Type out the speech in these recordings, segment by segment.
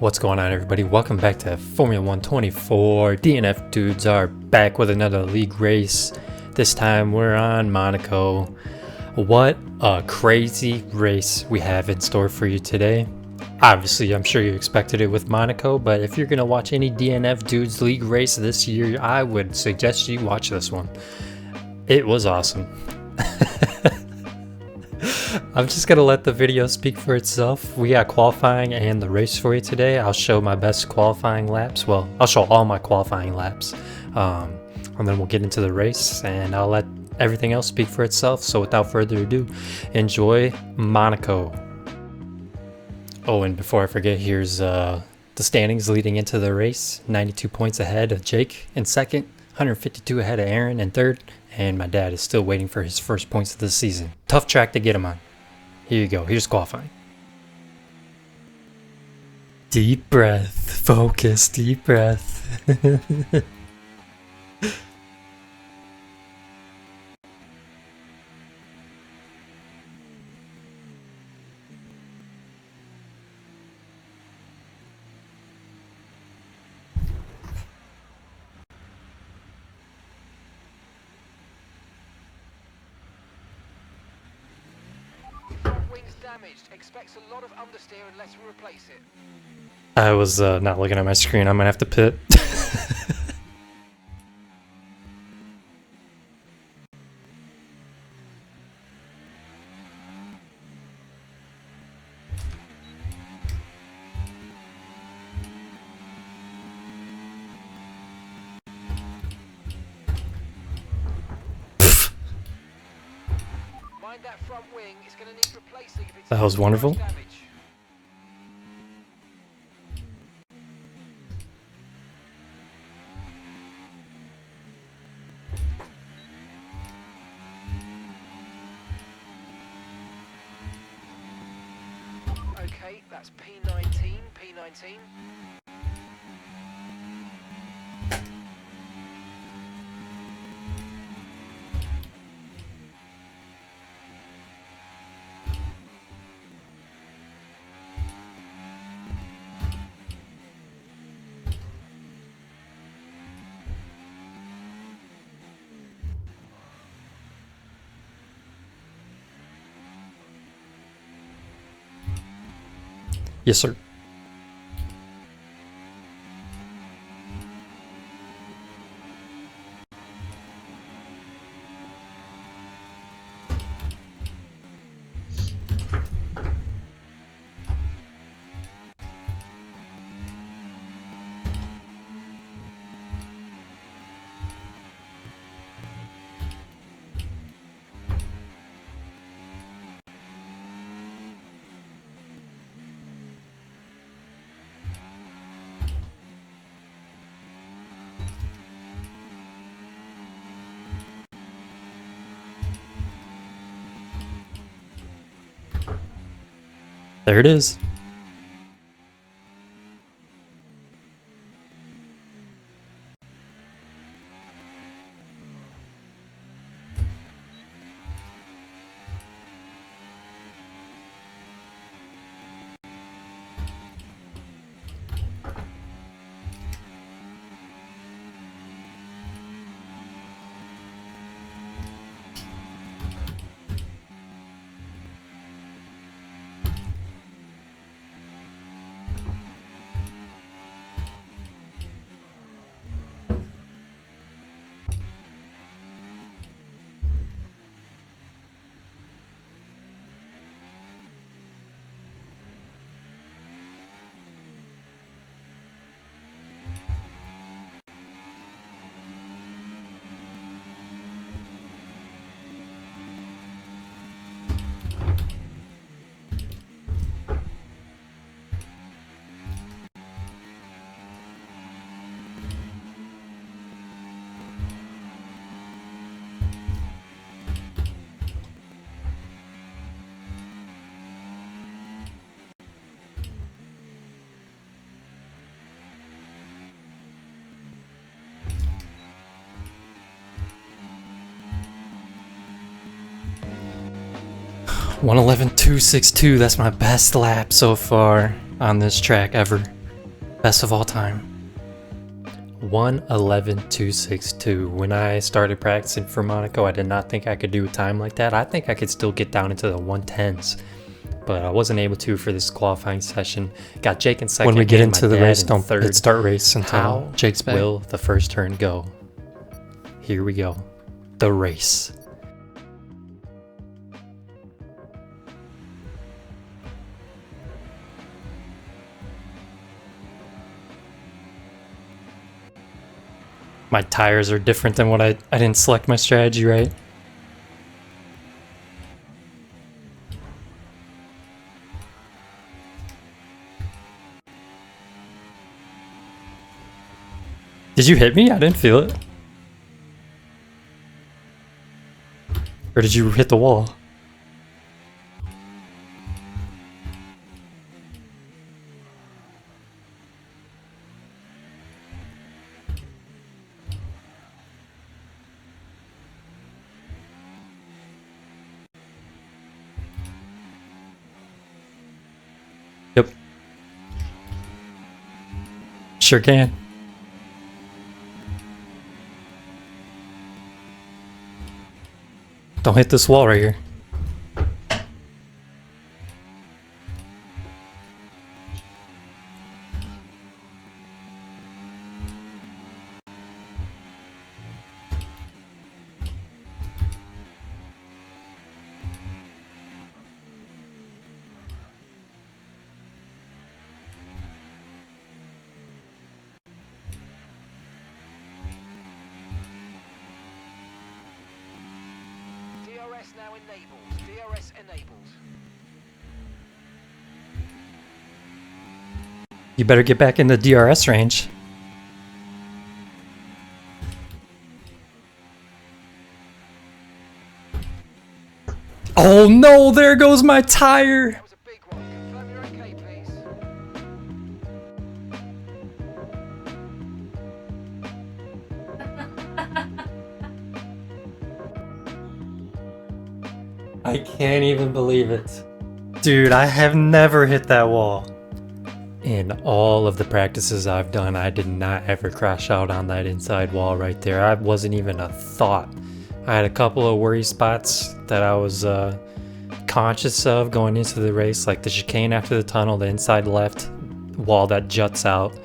What's going on, everybody? Welcome back to Formula 124. DNF Dudes are back with another league race. This time we're on Monaco. What a crazy race we have in store for you today. Obviously, I'm sure you expected it with Monaco, but if you're going to watch any DNF Dudes league race this year, I would suggest you watch this one. It was awesome. I'm just going to let the video speak for itself. We got qualifying and the race for you today. I'll show my best qualifying laps. Well, I'll show all my qualifying laps. And then we'll get into the race and I'll let everything else speak for itself. So without further ado, enjoy Monaco. Oh, and before I forget, here's the standings leading into the race. 92 points ahead of Jake in second, 152 ahead of Aaron in third, and my dad is still waiting for his first points of the season. Tough track to get him on. Here you go. Here's qualifying. Deep breath. Focus. Deep breath. Damaged. Expects a lot of understeer unless we replace it. I was not looking at my screen. I'm gonna have to pit. Mind that front wing. It's going to need replacing if it's That was wonderful. damage. Okay, that's P19, P19. Yes, sir. There it is. $111.262. That's my best lap so far on this track ever. Best of all time. 1:11.262. When I started practicing for Monaco, I did not think I could do a time like that. I think I could still get down into the 110s, but I wasn't able to for this qualifying session. Got Jake in second. When we get and into my the dad race, in don't third. start race until How Jake's back. will the first turn go? Here we go. The race. My tires are different than what I didn't select my strategy right. Did you hit me? I didn't feel it. Or did you hit the wall? Yep. Sure can. Don't hit this wall right here. DRS now enabled. DRS enabled. You better get back in the DRS range. Oh no, there goes my tire! That was a big one. Confirm you're okay, please. I can't even believe it. Dude, I have never hit that wall. In all of the practices I've done, I did not ever crash out on that inside wall right there. I wasn't even a thought. I had a couple of worry spots that I was conscious of going into the race, like the chicane after the tunnel, the inside left wall that juts out.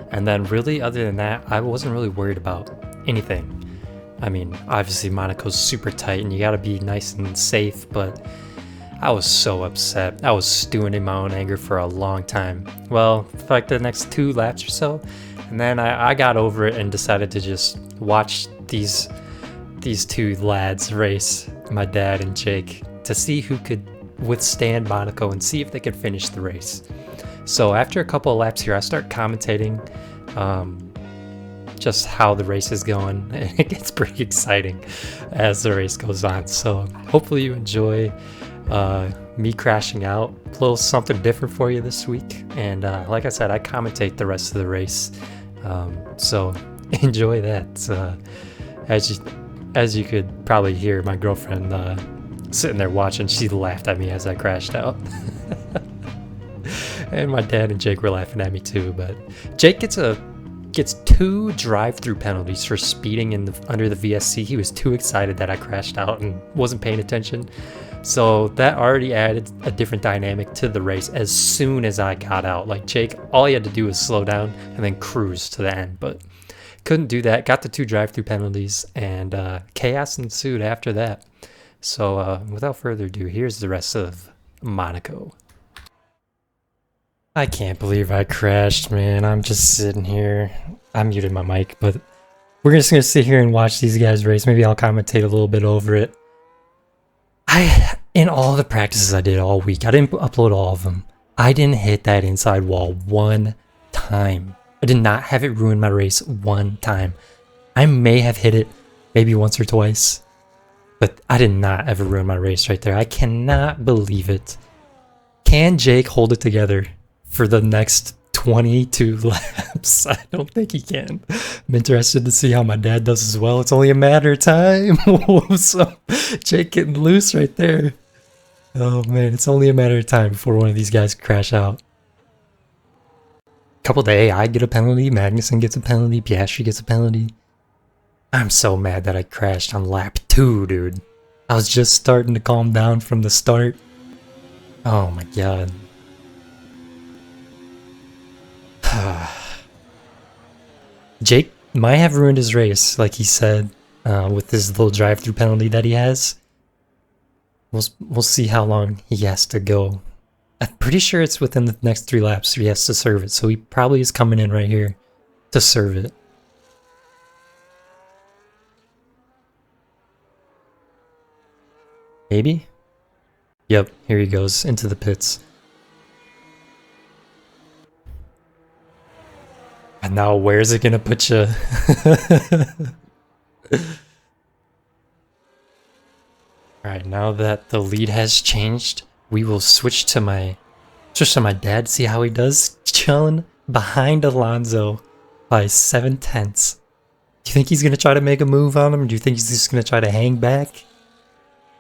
And then really, other than that, I wasn't really worried about anything. I mean, obviously Monaco's super tight and you gotta be nice and safe, but I was so upset. I was stewing in my own anger for a long time. Well, for like the next 2 laps or so, and then I got over it and decided to just watch these 2 lads race, my dad and Jake, to see who could withstand Monaco and see if they could finish the race. So after a couple of laps here, I start commentating just how the race is going, and it gets pretty exciting as the race goes on. So hopefully you enjoy me crashing out. A little something different for you this week, and like I said, I commentate the rest of the race, so enjoy that. As you could probably hear, my girlfriend sitting there watching, she laughed at me as I crashed out. And my dad and Jake were laughing at me too, but Jake gets 2 drive-through penalties for speeding under the VSC. He was too excited that I crashed out and wasn't paying attention. So that already added a different dynamic to the race as soon as I got out. Like Jake, all he had to do was slow down and then cruise to the end, but couldn't do that. Got the 2 drive-through penalties, and chaos ensued after that. So without further ado, here's the rest of Monaco. I can't believe I crashed, man. I'm just sitting here. I muted my mic, but we're just gonna sit here and watch these guys race. Maybe I'll commentate a little bit over it. In all the practices I did all week, I didn't upload all of them. I didn't hit that inside wall 1 time. I did not have it ruin my race 1 time. I may have hit it maybe once or twice, but I did not ever ruin my race right there. I cannot believe it. Can Jake hold it together for the next 22 laps? I don't think he can. I'm interested to see how my dad does as well. It's only a matter of time. So Jake getting loose right there. Oh man, it's only a matter of time before one of these guys crash out. Couple to AI get a penalty, Magnussen gets a penalty, Piastri gets a penalty. I'm so mad that I crashed on lap 2, dude. I was just starting to calm down from the start. Oh my god. Jake might have ruined his race, like he said, with this little drive-through penalty that he has. We'll see how long he has to go. I'm pretty sure it's within the next 3 laps he has to serve it, so he probably is coming in right here to serve it. Maybe? Yep, here he goes into the pits. And now where's it gonna put you? Alright, now that the lead has changed, we will switch to my dad, see how he does. Chilling behind Alonso by 7/10. Do you think he's gonna try to make a move on him? Or do you think he's just gonna try to hang back?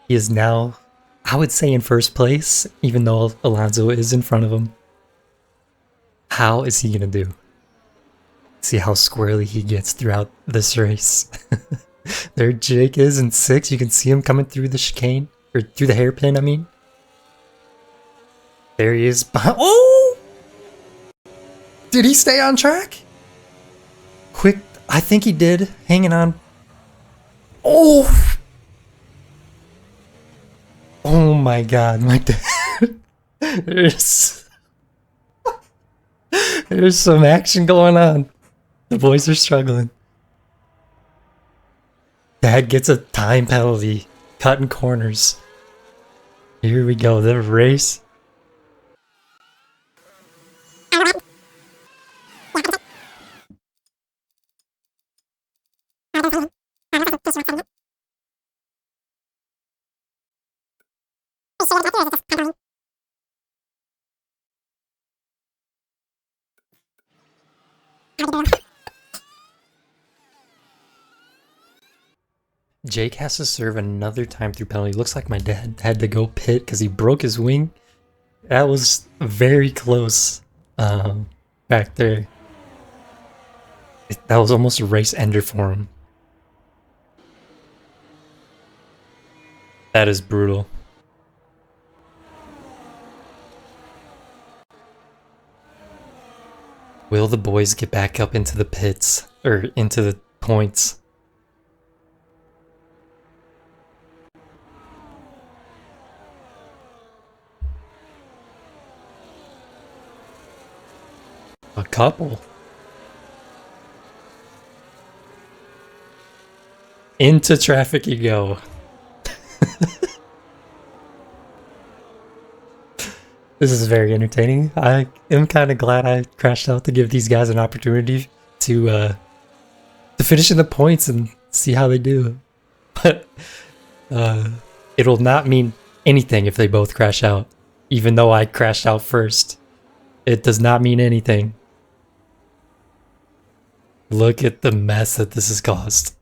He is now, I would say, in first place, even though Alonso is in front of him. How is he gonna do? See how squirrely he gets throughout this race. There Jake is in 6th. You can see him coming through the chicane. Or through the hairpin, I mean. There he is behind. Oh! Did he stay on track? Quick. I think he did. Hanging on. Oh! Oh my god. My dad. There's some action going on. The boys are struggling. Dad gets a time penalty. Cutting corners. Here we go. The race. Jake has to serve another time through penalty. Looks like my dad had to go pit because he broke his wing. That was very close back there. That was almost a race ender for him. That is brutal. Will the boys get back up into the pits? Or into the points? A couple. Into traffic you go. This is very entertaining. I am kind of glad I crashed out to give these guys an opportunity to finish in the points and see how they do. But it'll not mean anything if they both crash out. Even though I crashed out first. It does not mean anything. Look at the mess that this has caused.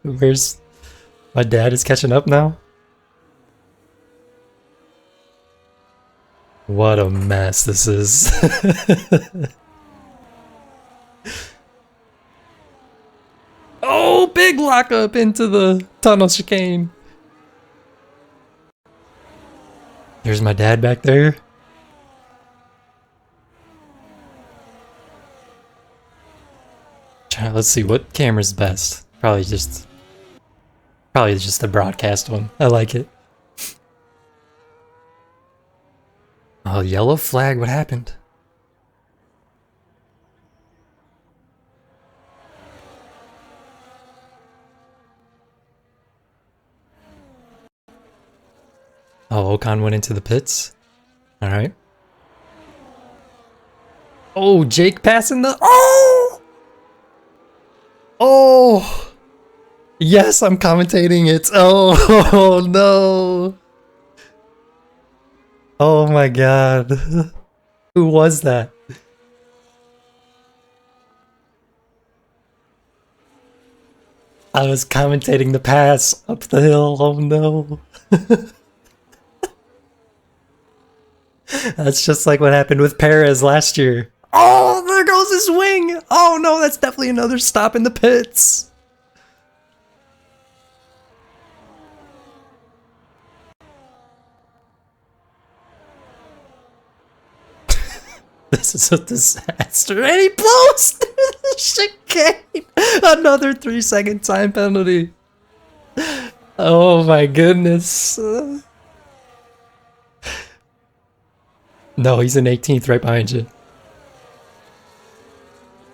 Where's... My dad is catching up now? What a mess this is. Oh, big lockup into the tunnel chicane. There's my dad back there. Let's see, what camera's best? Probably just the broadcast one. I like it. Oh, yellow flag, what happened? Oh, Ocon went into the pits. Alright. Oh, Jake passing the... Oh! Oh! Yes, I'm commentating it. Oh, no. Oh my god. Who was that? I was commentating the pass up the hill. Oh no. That's just like what happened with Perez last year. Oh, there goes his wing. Oh no, that's definitely another stop in the pits. This is a disaster. And he blows through the chicane. Another 3-second time penalty. Oh my goodness. No, he's in 18th right behind you.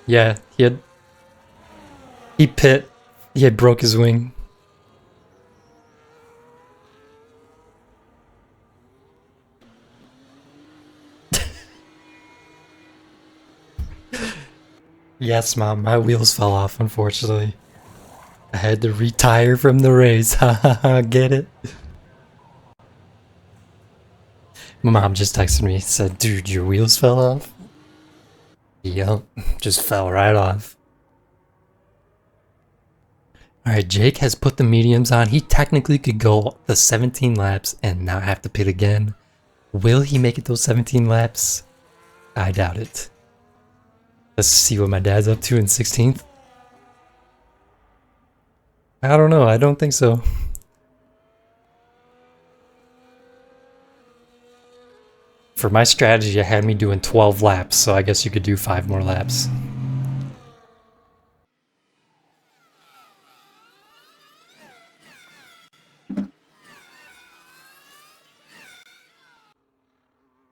Yeah, he had broke his wing. Yes, Mom, my wheels fell off, unfortunately. I had to retire from the race. Haha, get it? My mom just texted me, said, dude, your wheels fell off? Yup, just fell right off. Alright, Jake has put the mediums on. He technically could go the 17 laps and not have to pit again. Will he make it those 17 laps? I doubt it. Let's see what my dad's up to in 16th. I don't know, I don't think so. For my strategy, it had me doing 12 laps, so I guess you could do 5 more laps.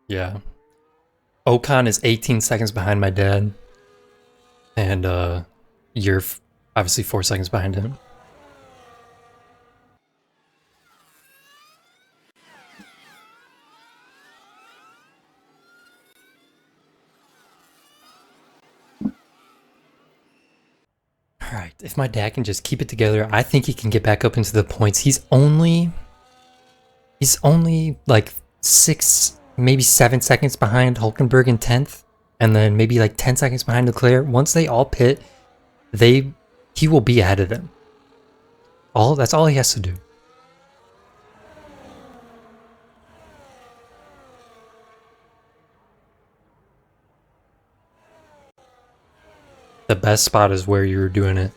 Yeah. Ocon is 18 seconds behind my dad. And you're obviously 4 seconds behind him. Alright, if my dad can just keep it together, I think he can get back up into the points. He's only like 6, maybe 7 seconds behind Hulkenberg in 10th. And then maybe like 10 seconds behind Leclerc. Once they all pit, he will be ahead of them. That's all he has to do. The best spot is where you were doing it.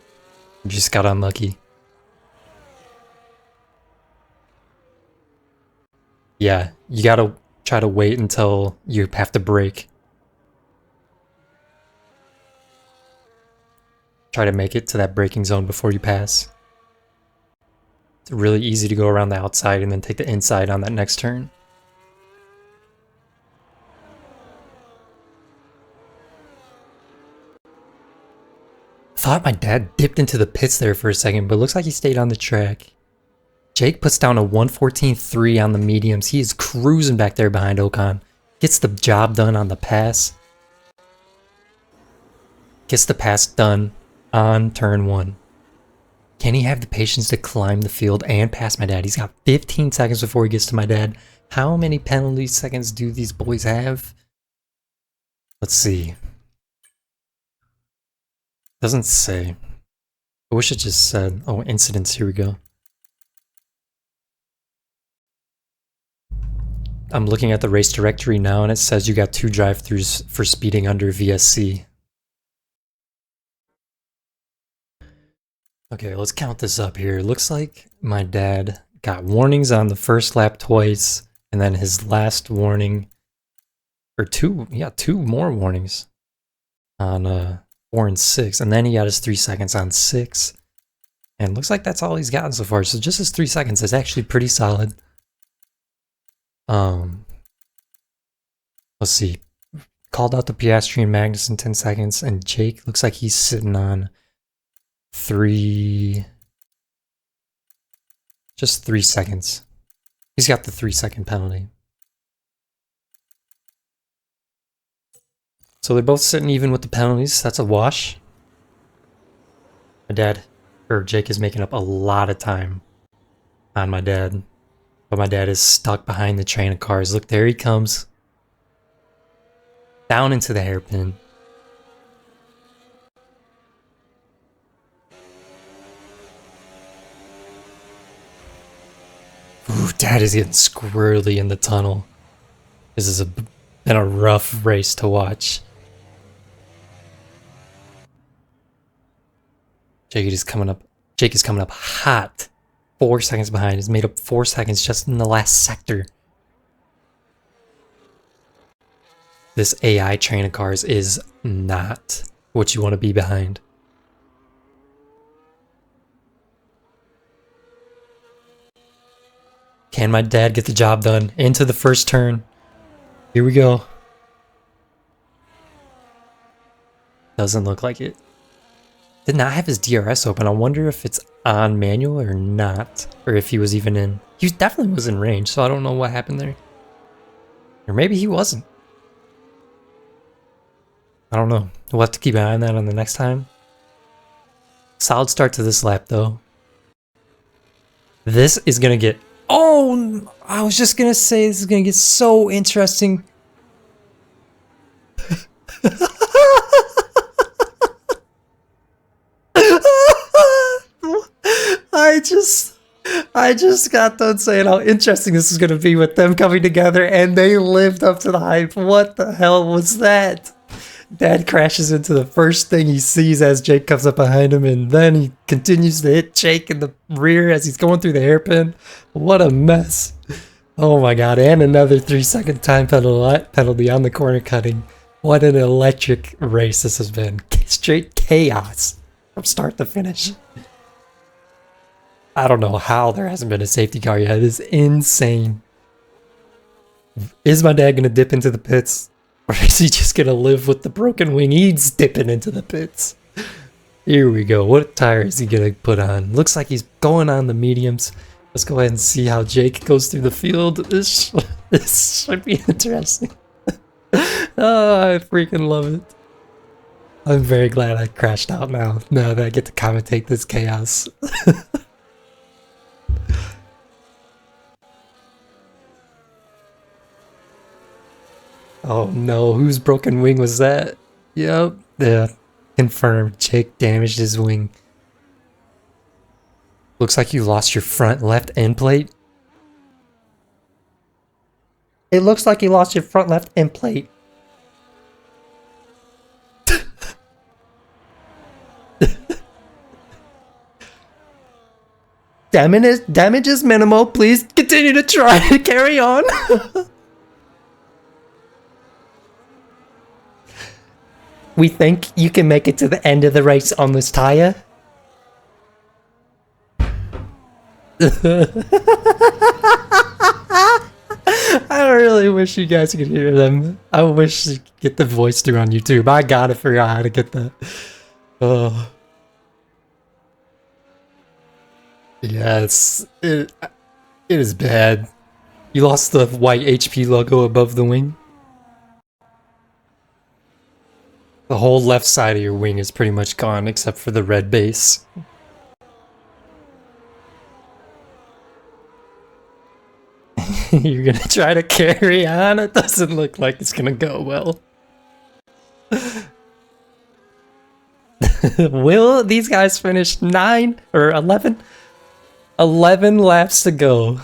You just got unlucky. Yeah, you gotta try to wait until you have to brake. Try to make it to that braking zone before you pass. It's really easy to go around the outside and then take the inside on that next turn. Thought my dad dipped into the pits there for a second, but looks like he stayed on the track. Jake puts down a 1:14.3 on the mediums. He is cruising back there behind Ocon. Gets the job done on the pass. Gets the pass done on turn 1. Can he have the patience to climb the field and pass my dad? He's got 15 seconds before he gets to my dad. How many penalty seconds do these boys have? Let's see. Doesn't say. I wish it just said, oh, incidents, here we go. I'm looking at the race directory now and it says you got 2 drive-thrus for speeding under VSC. Okay, let's count this up here. Looks like my dad got warnings on the first lap twice, and then his last warning, or 2 more warnings on 4 and 6, and then he got his 3 seconds on 6. And looks like that's all he's gotten so far. So just his 3 seconds is actually pretty solid. Let's see. Called out the Piastri and Magnus in 10 seconds, and Jake looks like he's sitting on 3... just 3 seconds. He's got the 3-second penalty. So they're both sitting even with the penalties. That's a wash. Jake is making up a lot of time on my dad. But my dad is stuck behind the train of cars. Look, there he comes. Down into the hairpin. Ooh, Dad is getting squirrely in the tunnel. This is a been a rough race to watch. Jake is coming up. Jake is coming up hot. 4 seconds behind. He's made up 4 seconds just in the last sector. This AI train of cars is not what you want to be behind. Can my dad get the job done? Into the first turn. Here we go. Doesn't look like it. Did not have his DRS open. I wonder if it's on manual or not. Or if he was even in. He definitely was in range, so I don't know what happened there. Or maybe he wasn't. I don't know. We'll have to keep an eye on that on the next time. Solid start to this lap, though. This is going to get... Oh! I was just going to say this is going to get so interesting. I just got done saying how interesting this is going to be with them coming together, and they lived up to the hype. What the hell was that? Dad crashes into the first thing he sees as Jake comes up behind him, and then he continues to hit Jake in the rear as he's going through the hairpin. What a mess. Oh my god, and another 3-second time penalty on the corner cutting. What an electric race this has been. Straight chaos from start to finish. I don't know how there hasn't been a safety car yet. It is insane. Is my dad going to dip into the pits? Or is he just going to live with the broken wing? He's dipping into the pits. Here we go. What tire is he going to put on? Looks like he's going on the mediums. Let's go ahead and see how Jake goes through the field. This should be interesting. Oh, I freaking love it. I'm very glad I crashed out now that I get to commentate this chaos. Oh no, whose broken wing was that? Yep, yeah, confirmed. Jake damaged his wing. Looks like you lost your front left end plate. It looks like you lost your front left end plate. Damage is minimal. Please continue to try to carry on. We think you can make it to the end of the race on this tire. I really wish you guys could hear them. I wish you could get the voice through on YouTube. I gotta figure out how to get that. Oh. Yeah, it is bad. You lost the white HP logo above the wing. The whole left side of your wing is pretty much gone except for the red base. You're gonna try to carry on? It doesn't look like it's gonna go well. Will these guys finish 9 or 11? 11 laps to go.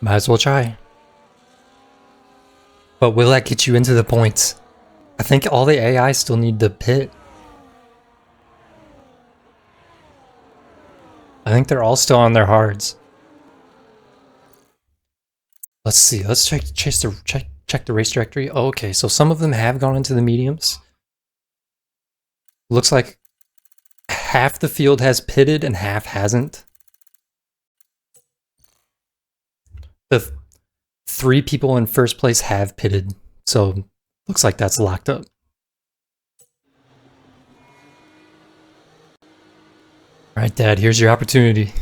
Might as well try. But will that get you into the points? I think all the AI still need to pit. I think they're all still on their hards. Let's see. Let's check the race directory. Oh, okay, so some of them have gone into the mediums. Looks like half the field has pitted and half hasn't. The 3 people in first place have pitted, so looks like that's locked up. Alright, Dad, here's your opportunity.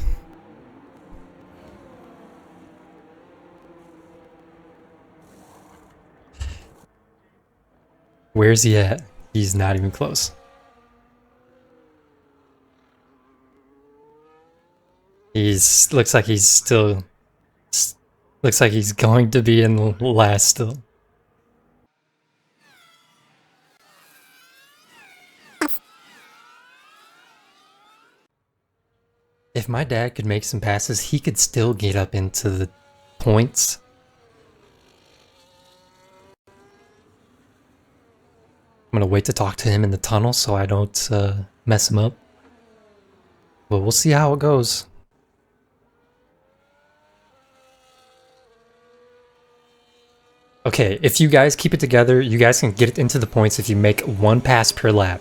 Where's he at? He's not even close. Looks like he's still... Looks like he's going to be in the last still. If my dad could make some passes, he could still get up into the points. I'm gonna wait to talk to him in the tunnel so I don't mess him up. But we'll see how it goes. Okay, if you guys keep it together, you guys can get it into the points if you make one pass per lap.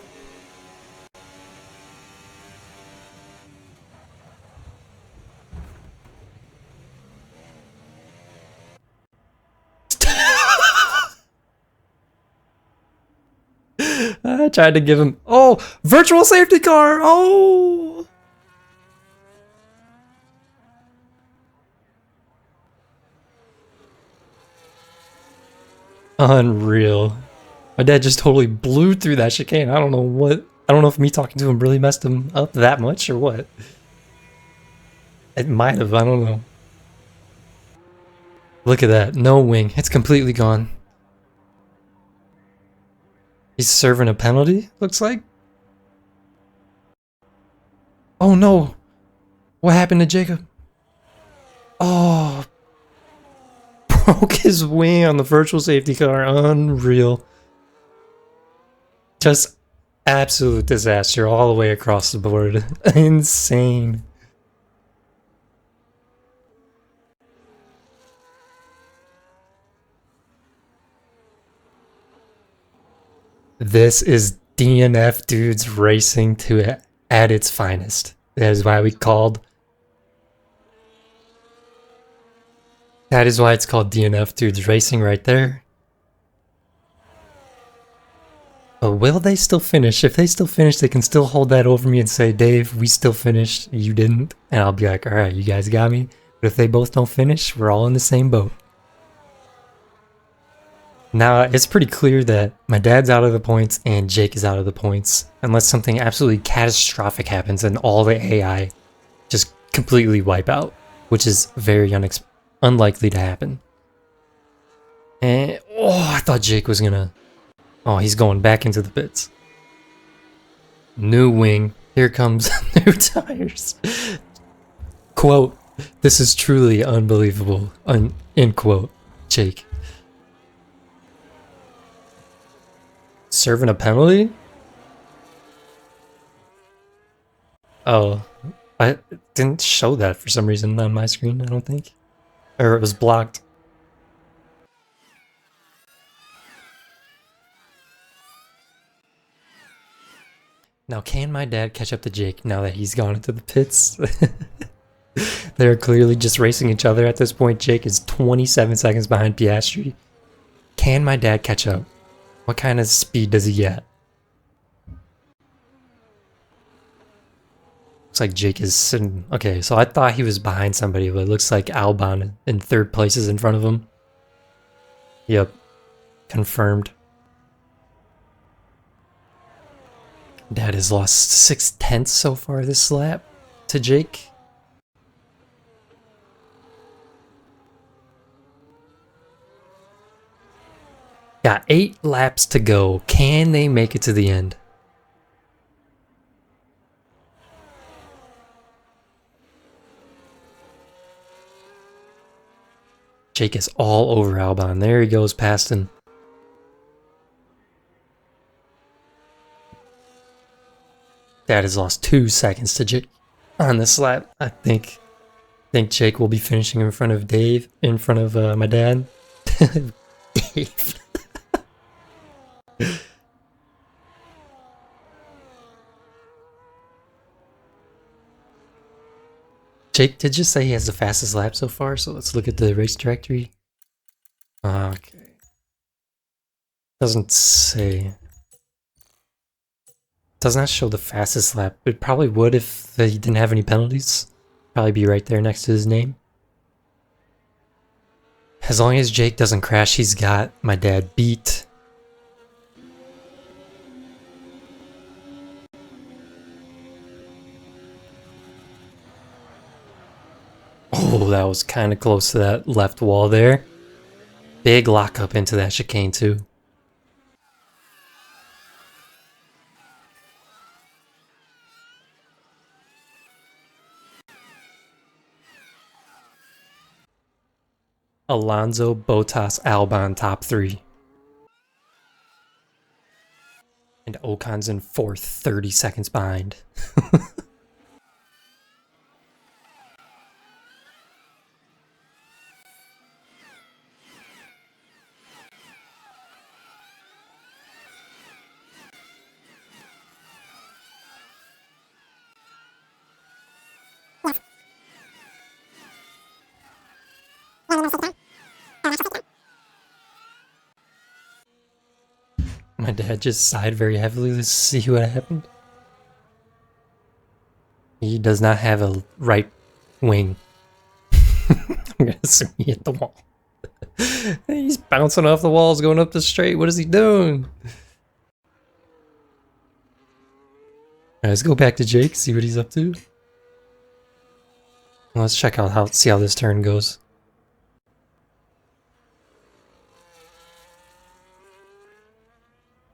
I tried to give him... Oh! Virtual safety car! Oh! Unreal. My dad just totally blew through that chicane. I don't know what... I don't know if me talking to him really messed him up that much or what. It might have, I don't know. Look at that. No wing. It's completely gone. He's serving a penalty, looks like. Oh no! What happened to Jacob? Oh! Broke his wing on the virtual safety car. Unreal. Just absolute disaster all the way across the board. Insane. This is DNF Dudes racing at its finest. That is why we called... That is why it's called DNF Dudes Racing right there. But will they still finish? If they still finish, they can still hold that over me and say, Dave, we still finished, you didn't. And I'll be like, alright, you guys got me. But if they both don't finish, we're all in the same boat. Now, it's pretty clear that my dad's out of the points and Jake is out of the points. Unless something absolutely catastrophic happens and all the AI just completely wipe out. Which is very unlikely to happen. And, oh, I thought Jake was gonna... Oh, he's going back into the pits. New wing. Here comes new tires. Quote, this is truly unbelievable. End quote. Jake. Serving a penalty? Oh, I didn't show that for some reason on my screen, I don't think. Or it was blocked. Now, can my dad catch up to Jake now that he's gone into the pits? They're clearly just racing each other at this point. Jake is 27 seconds behind Piastri. Can my dad catch up? What kind of speed does he get? Looks like Jake is sitting... Okay, so I thought he was behind somebody, but it looks like Albon in third place is in front of him. Yep. Confirmed. Dad has lost 6/10 so far this lap to Jake. Got 8 laps to go. Can they make it to the end? Jake is all over Albon. There he goes past him. Dad has lost 2 seconds to Jake on this lap. I think Jake will be finishing in front of Dave, in front of my dad. Dave. Jake did just say he has the fastest lap so far, so let's look at the race directory. Okay. Doesn't say. Does not show the fastest lap. It probably would if he didn't have any penalties. Probably be right there next to his name. As long as Jake doesn't crash, he's got my dad beat. Oh, that was kind of close to that left wall there. Big lockup into that chicane too. Alonso, Bottas, Albon top 3. And Ocon's in 4th, 30 seconds behind. My dad just sighed very heavily. Let's see what happened. He does not have a right wing. I'm gonna assume he hit the wall. He's bouncing off the walls, going up the straight. What is he doing? Alright, let's go back to Jake, see what he's up to. Let's check out see how this turn goes.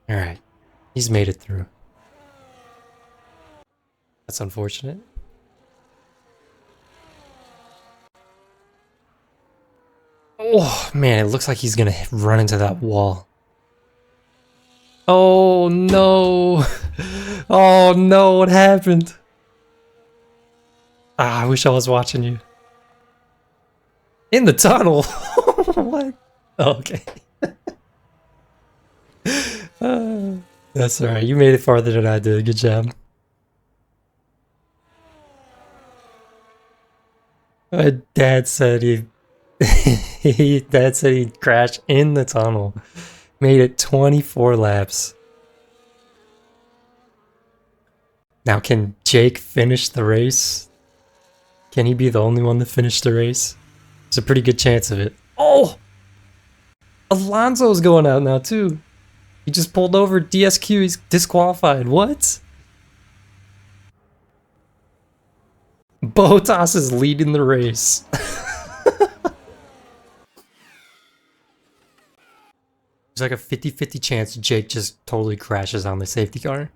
Alright, he's made it through. That's unfortunate. Oh man, it looks like he's gonna run into that wall. Oh no! Oh no, what happened? Ah, I wish I was watching you. In the tunnel? What? Oh, okay. That's alright, you made it farther than I did. Good job. My dad said Dad said he'd crash in the tunnel. Made it 24 laps. Now can Jake finish the race? Can he be the only one to finish the race? There's a pretty good chance of it. Oh! Alonso's going out now too. He just pulled over DSQ, he's disqualified. What? Bottas is leading the race. There's like a 50-50 chance Jake just totally crashes on the safety car.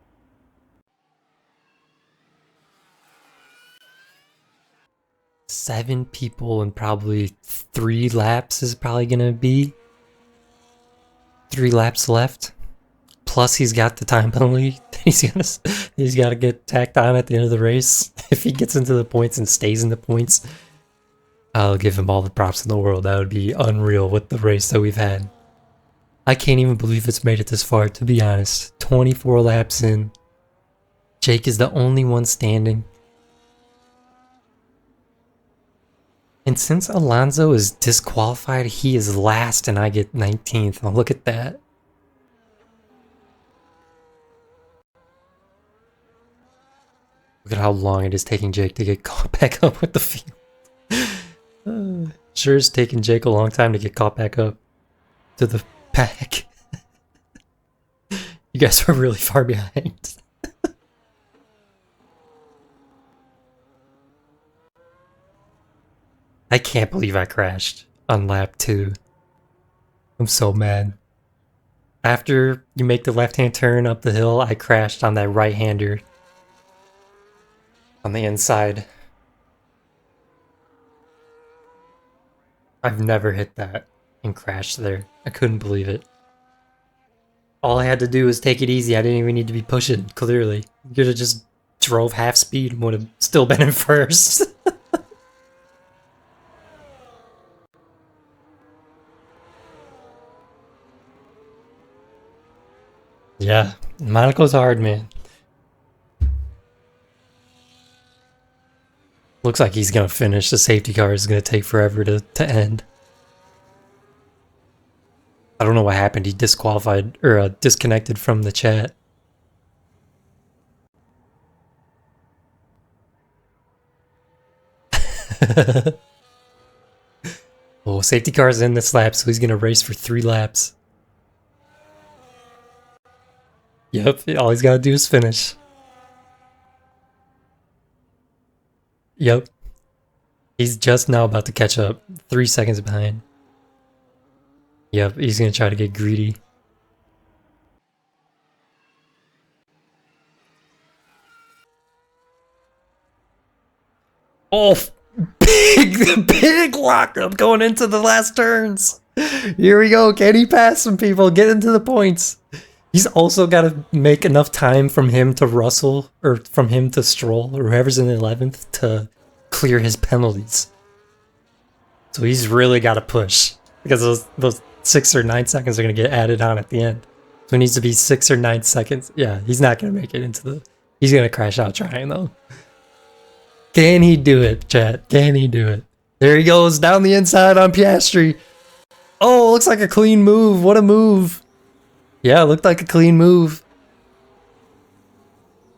Seven people and probably 3 laps is probably gonna be 3 laps left. Plus he's got the time penalty. he's gotta get tacked on at the end of the race. If he gets into the points and stays in the points, I'll give him all the props in the world. That would be unreal with the race that we've had. I can't even believe it's made it this far, to be honest. 24 laps in. Jake is the only one standing. And since Alonso is disqualified, he is last and I get 19th. Now look at that. Look at how long it is taking Jake to get caught back up with the field. Sure is taking Jake a long time to get caught back up to the pack. You guys are really far behind. I can't believe I crashed on lap 2. I'm so mad. After you make the left-hand turn up the hill, I crashed on that right-hander on the inside. I've never hit that and crashed there. I couldn't believe it. All I had to do was take it easy. I didn't even need to be pushing, clearly. You could have just drove half speed and would have still been in first. Yeah, Monaco's hard, man. Looks like he's gonna finish. The safety car is gonna take forever to end. I don't know what happened. He disqualified or disconnected from the chat. Oh, safety car's in this lap, so he's gonna race for 3 laps. Yep, all he's gotta do is finish. Yep. He's just now about to catch up. 3 seconds behind. Yep, he's gonna try to get greedy. Oh, Big lockup going into the last turns. Here we go. Can he pass some people? Get into the points. He's also got to make enough time from him to Russell, or from him to Stroll, or whoever's in 11th, to clear his penalties. So he's really got to push, because those 6 or 9 seconds are going to get added on at the end. So it needs to be 6 or 9 seconds. Yeah, he's not going to make it into the... He's going to crash out trying, though. Can he do it, chat? Can he do it? There he goes, down the inside on Piastri. Oh, looks like a clean move. What a move. Yeah, it looked like a clean move.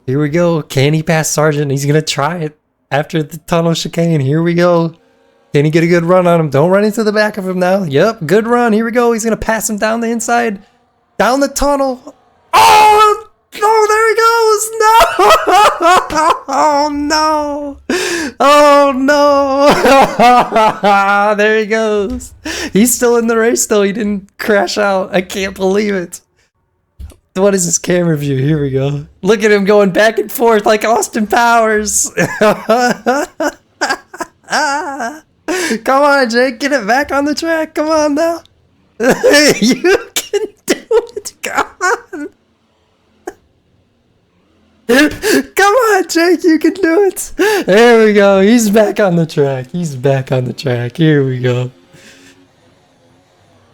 Here we go. Can he pass Sargent? He's going to try it after the tunnel chicane. Here we go. Can he get a good run on him? Don't run into the back of him now. Yep, good run. Here we go. He's going to pass him down the inside. Down the tunnel. Oh! Oh, there he goes! No! Oh, no! Oh, no! There he goes. He's still in the race, though. He didn't crash out. I can't believe it. What is this camera view? Here we go. Look at him going back and forth like Austin Powers. Come on, Jake. Get it back on the track. Come on, now. You can do it. Come on. Come on, Jake, you can do it. There we go. He's back on the track. He's back on the track. Here we go.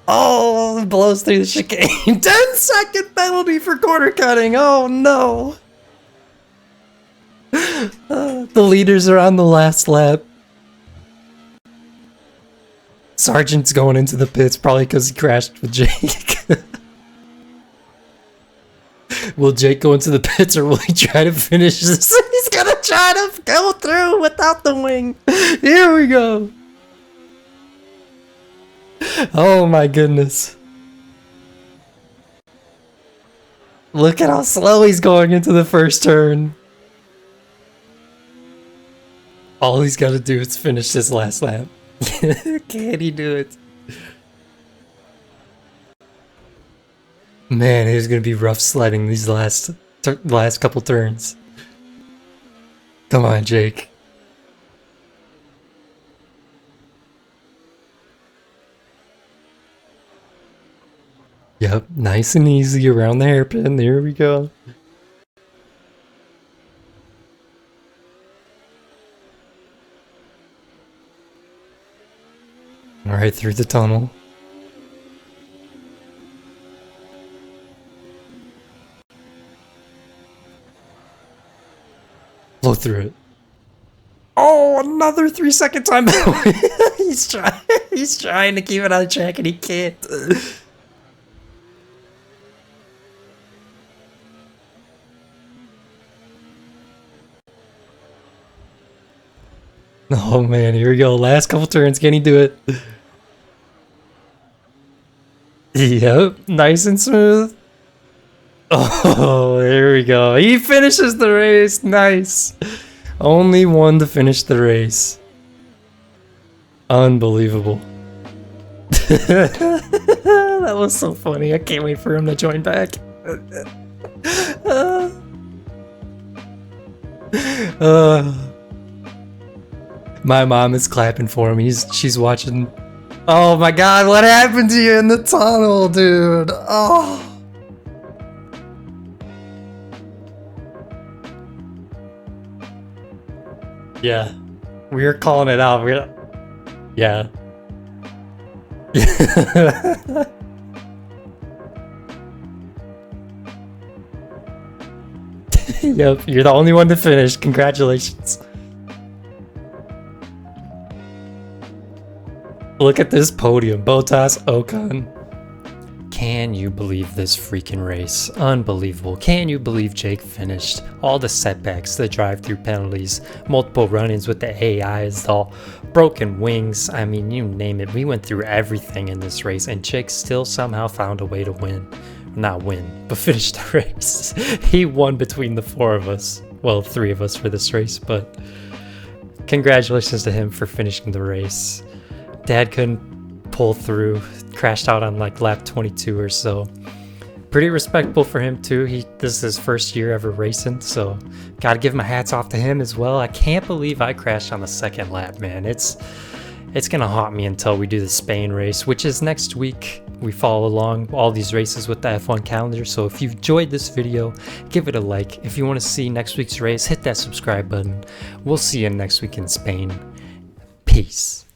Oh, blows through the chicane. 10-second penalty for corner cutting. Oh, no. The leaders are on the last lap. Sargent's going into the pits probably because he crashed with Jake. Will Jake go into the pits, or will he try to finish this? He's gonna try to go through without the wing. Here we go. Oh my goodness. Look at how slow he's going into the first turn. All he's got to do is finish this last lap. Can he do it? Man, it was gonna be rough sledding these last couple turns. Come on, Jake. Yep, nice and easy around the hairpin. There we go. All right, through the tunnel. Blow through it. Oh, another 3-second time. He's trying to keep it on track and he can't. Oh man, here we go. Last couple turns. Can he do it? Yep, nice and smooth. Oh, there we go. He finishes the race. Nice. Only one to finish the race. Unbelievable. That was so funny. I can't wait for him to join back. My mom is clapping for him. She's watching. Oh my god, what happened to you in the tunnel, dude? Oh. Yeah. We're calling it out. Yeah. Yep, you're the only one to finish. Congratulations. Look at this podium. Bottas, Ocon. Can you believe this freaking race? Unbelievable. Can you believe Jake finished? All the setbacks, the drive-through penalties, multiple run-ins with the AIs, all broken wings. I mean, you name it. We went through everything in this race, and Jake still somehow found a way to win. Not win, but finish the race. He won between the four of us. Well, three of us for this race, but congratulations to him for finishing the race. Dad couldn't pull through, crashed out on like lap 22 or so. pretty respectable for him too. This is his first year ever racing, so gotta give my hats off to him as well. I can't believe I crashed on the second lap, man. It's gonna haunt me until we do the Spain race, which is next week. We follow along all these races with the F1 calendar, so if you've enjoyed this video, give it a like. If you want to see next week's race, hit that subscribe button. We'll see you next week in Spain. Peace.